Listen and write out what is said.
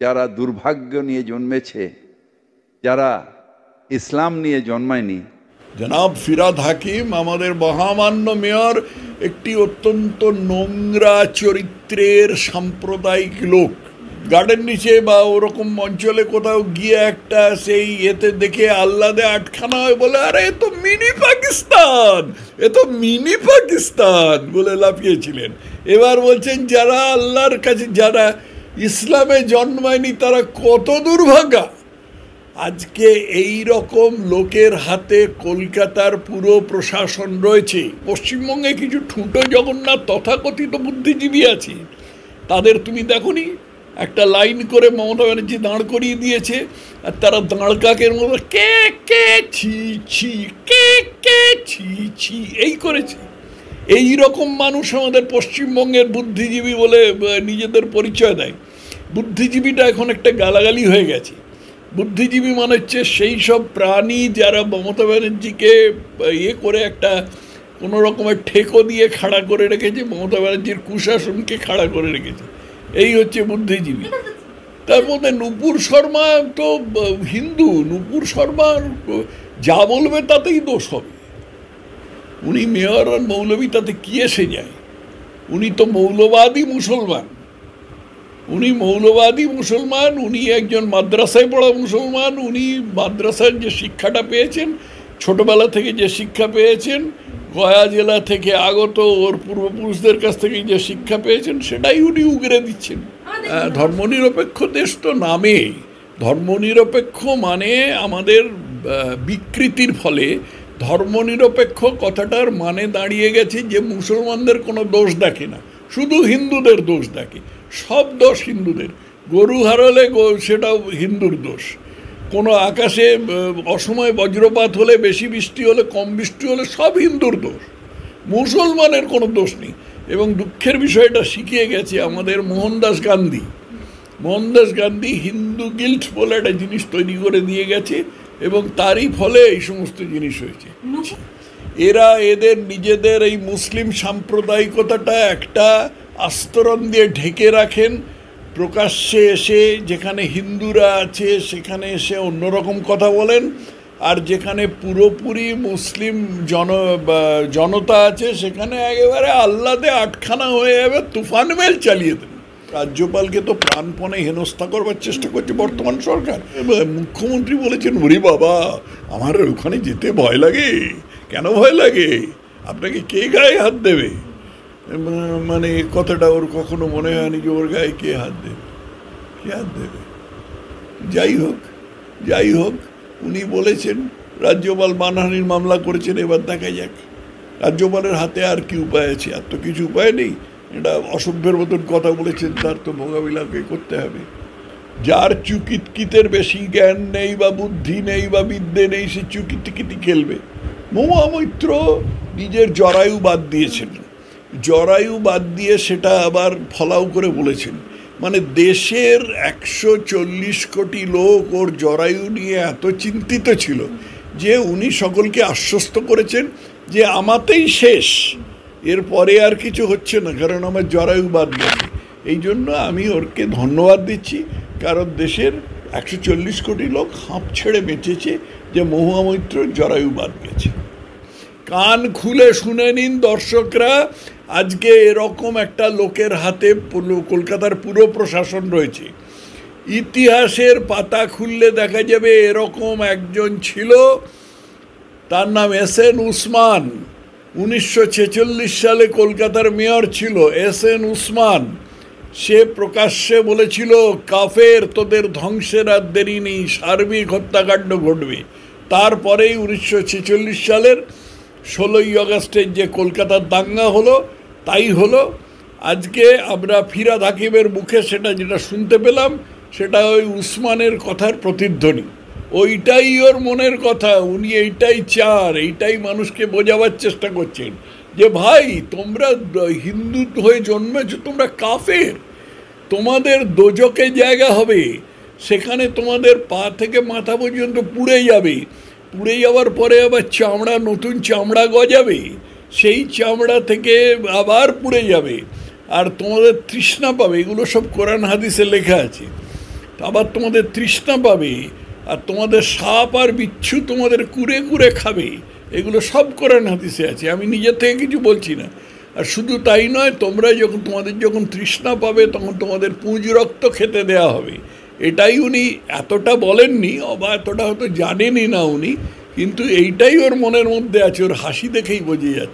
যারা দুর্ভাগ্য নিয়ে জন্মেছে, যারা ইসলাম নিয়ে জন্মায়নি। জনাব ফিরাদ হাকিম আমাদের মহামান্য মেয়র একটি অত্যন্ত নোংরা চরিত্রের সাম্প্রদায়িক লোক। গার্ডেন নিচে বা ওরকম অঞ্চলে কোথাও গিয়ে একটা সেই এতে দেখে আহ্লাদে আটখানা হয় বলে, আরে এ তো মিনি পাকিস্তান, এ তো মিনি পাকিস্তান বলে লাফিয়েছিলেন। এবার বলছেন যারা আল্লাহর কাছে, যারা ইসলামে জন্মায়নি তারা কত দুর্ভাগা। আজকে এই রকম লোকের হাতে কলকাতার পুরো প্রশাসন রয়েছে। পশ্চিমবঙ্গে কিছু ঠুঁটো জগন্নাথ তথাকথিত বুদ্ধিজীবী আছে, তাদের তুমি দেখোনি একটা লাইন করে মমতা ব্যানার্জি দাঁড় করিয়ে দিয়েছে, আর তারা দাঁড় কাকের মতো কে কে ছি ছি, কে কে ছি ছি এই করেছে। এই রকম মানুষ আমাদের পশ্চিমবঙ্গের বুদ্ধিজীবী বলে নিজেদের পরিচয় দেয়। বুদ্ধিজীবীটা এখন একটা গালাগালি হয়ে গেছে। বুদ্ধিজীবী মানে হচ্ছে সেই সব প্রাণী যারা মমতা ব্যানার্জিকে ইয়ে করে একটা কোনো রকমের ঠেকো দিয়ে খাড়া করে রেখেছে, মমতা ব্যানার্জির কুশাসনকে খাড়া করে রেখেছে, এই হচ্ছে বুদ্ধিজীবী। তার মধ্যে নূপুর শর্মা তো হিন্দু, নূপুর শর্মার যা বলবে তাতেই দোষ হবে। উনি মেয়র আর মৌলবী, তাতে কি এসে যায়? উনি তো মৌলবাদী মুসলমান, উনি মৌলবাদী মুসলমান, উনি একজন মাদ্রাসায় পড়া মুসলমান। উনি মাদ্রাসার যে শিক্ষাটা পেয়েছেন, ছোটবেলা থেকে যে শিক্ষা পেয়েছেন, গয়া জেলা থেকে আগত ওর পূর্বপুরুষদের কাছ থেকে যে শিক্ষা পেয়েছেন, সেটাই উনি উগরে দিচ্ছেন। ধর্মনিরপেক্ষ দেশ তো নামে, ধর্মনিরপেক্ষ মানে আমাদের বিকৃতির ফলে ধর্মনিরপেক্ষ কথাটার মানে দাঁড়িয়ে গেছে যে মুসলমানদের কোনো দোষ দেখে না, শুধু হিন্দুদের দোষ দেখে। সব দোষ হিন্দুদের। গরু হারালে সেটাও হিন্দুর দোষ। কোনো আকাশে অসময়ে বজ্রপাত হলে, বেশি বৃষ্টি হলে, কম বৃষ্টি হলে সব হিন্দুর দোষ, মুসলমানের কোনো দোষ নেই। এবং দুঃখের বিষয়টা শিখিয়ে গেছে আমাদের মোহনদাস গান্ধী। মোহনদাস গান্ধী হিন্দু গিল্ট বলে একটা জিনিস তৈরি করে দিয়ে গেছে, এবং তারই ফলে এই সমস্ত জিনিস হয়েছে। এরা এদের নিজেদের এই মুসলিম সাম্প্রদায়িকতাটা একটা আস্তরণ দিয়ে ঢেকে রাখেন। প্রকাশ্যে এসে যেখানে হিন্দুরা আছে সেখানে এসে অন্যরকম কথা বলেন, আর যেখানে পুরোপুরি মুসলিম জনতা আছে সেখানে একেবারে আহ্লাদে আটখানা হয়ে যাবে, তুফান মেল চালিয়ে দেন। রাজ্যপালকে তো প্রাণপণে হেনস্থা করবার চেষ্টা করছে বর্তমান সরকার। মুখ্যমন্ত্রী বলেছেন, ওরে বাবা আমার ওখানে যেতে ভয় লাগে। কেন ভয় লাগে? আপনাকে কে গায়ে হাত দেবে? মানে কথাটা ওর কখনো মনে হয়নি যে ওর গায়ে কে হাত দেবে, কে হাত দেবে। যাই হোক উনি বলেছেন, রাজ্যপাল মানহানির মামলা করেছেন, এবার দেখা যাক রাজ্যপালের হাতে আর কি উপায় আছে। আর তো কিছু উপায় নেই। এটা অসভ্যের মতন কথা বলেছেন, তার তো মোকাবিলাকে করতে হবে। যার চুকিতকিতের বেশি জ্ঞান নেই বা বুদ্ধি নেই বা বিদ্যে নেই, সে চুকিতকিতি খেলবে। মহামৈত্র নিজের জরায়ু বাদ দিয়েছেন, জরায়ু বাদ দিয়ে সেটা আবার ফলাও করে বলেছেন। মানে দেশের 140 কোটি লোক ওর জরায়ু নিয়ে এত চিন্তিত ছিল যে উনি সকলকে আশ্বস্ত করেছেন যে আমাতেই শেষ, এরপরে আর কিছু হচ্ছে না, কারণ আমার জরায়ু বাদ গেছে। এই জন্য আমি ওরকে ধন্যবাদ দিচ্ছি, কারণ দেশের 140 কোটি লোক হাঁপ ছেড়ে বেঁচেছে যে মহামৈত্রর জরায়ু বাদ গেছে। কান খুলে শুনে নিন দর্শকরা, আজকে এরকম একটা লোকের হাতে কলকাতার পুরো প্রশাসন রয়েছে। ইতিহাসের পাতা খুললে দেখা যাবে এরকম একজন ছিল, তার নাম এস.এন. উসমান। 1946 সালে কলকাতার মেয়র ছিল এস.এন. উসমান। সে প্রকাশ্যে বলেছিল, কাফের তোদের ধ্বংসের আর দেরি নেই, সার্বিক হত্যাকাণ্ড ঘটবে। তারপরেই 1946 সালের 16ই আগস্টের যে কলকাতার দাঙ্গা হলো, তাই হলো। আজকে আমরা ফিরাদ হাকিমের মুখে সেটা যেটা শুনতে পেলাম, সেটা ওই উসমানের কথার প্রতিধ্বনি। ওইটাই ওর মনের কথা, উনি এইটাই চান, এইটাই মানুষকে বোঝাবার চেষ্টা করছেন যে ভাই তোমরা হিন্দু হয়ে জন্মেছো, তোমরা কাফের, তোমাদের দোজকে জায়গা হবে, সেখানে তোমাদের পা থেকে মাথা পর্যন্ত পুড়ে যাবে, পুড়ে যাওয়ার পরে আবার চামড়া, নতুন চামড়া গজাবে, সেই চামড়া থেকে আবার পুড়ে যাবে, আর তোমাদের তৃষ্ণা পাবে। এগুলো সব কোরআন হাদিসে লেখা আছে। আবার তোমাদের তৃষ্ণা পাবে, আর তোমাদের সাপ আর বিচ্ছু তোমাদের কুরে কুরে খাবে। এগুলো সব কোরআন হাদিসে আছে, আমি নিজে থেকে কিছু বলছি না। আর শুধু তাই নয়, তোমরা যখন তোমাদের যখন তৃষ্ণা পাবে তখন তোমাদের পুঁজ রক্ত খেতে দেয়া হবে। এটাই উনি এতটা বলেননি, বা এতটা হয়তো জানেনই না উনি, কিন্তু এইটাই ওর মনের মধ্যে আছে, ওর হাসি দেখেই বোঝা যাচ্ছে।